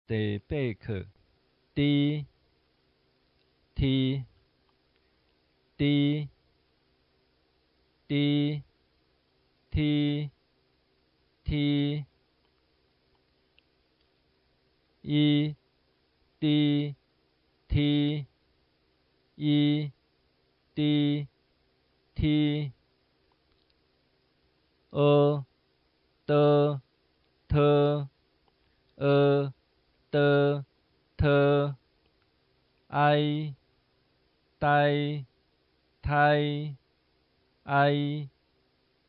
第八课 D T D D T T E D T E D T ơ tơ thơ ơ tơ thơ ai tai thai ai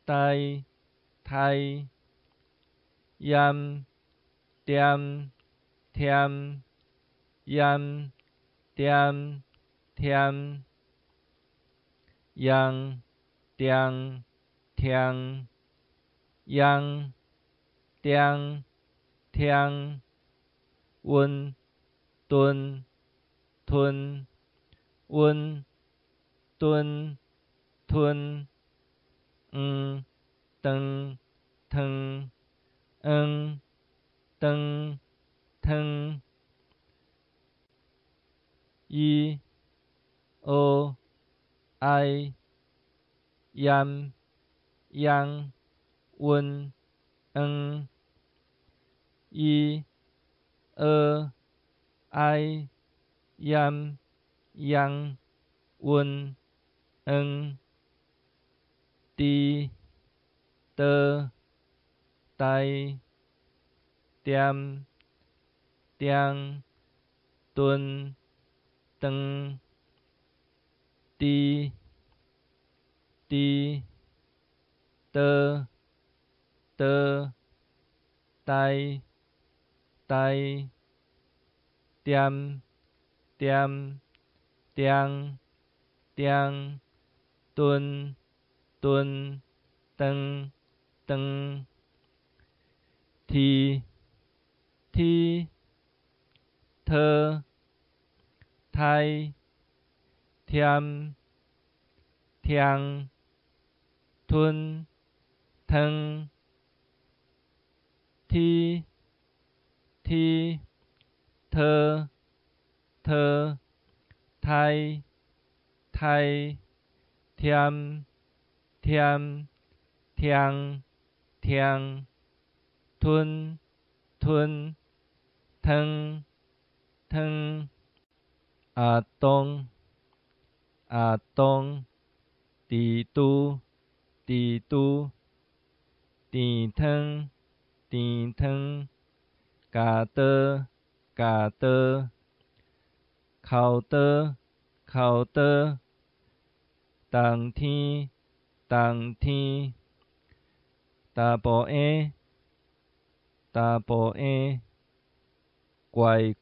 tai thai yam tiam thiam yam tiam thiam yang tiang thiang yang tiang thiang quân tuân thuân quân tuân thuân tân thân tân thân y ô ai yam yang quân y ơ ai yam yang quân ti tơ tai tiam tiang tuân tân ti ti tơ tơ tai tai tiam tiam tiang tiang tuân tuân tân tân thi thi thơ thai thiam thiang thuân thân thi thi thơ thơ thai thai thiam thiam thiang thiang thuân thuân thân thân à tông tỷ tu tỷ tu tỷ thân cả tơ khảo tơ tàng thi tà bộ e quay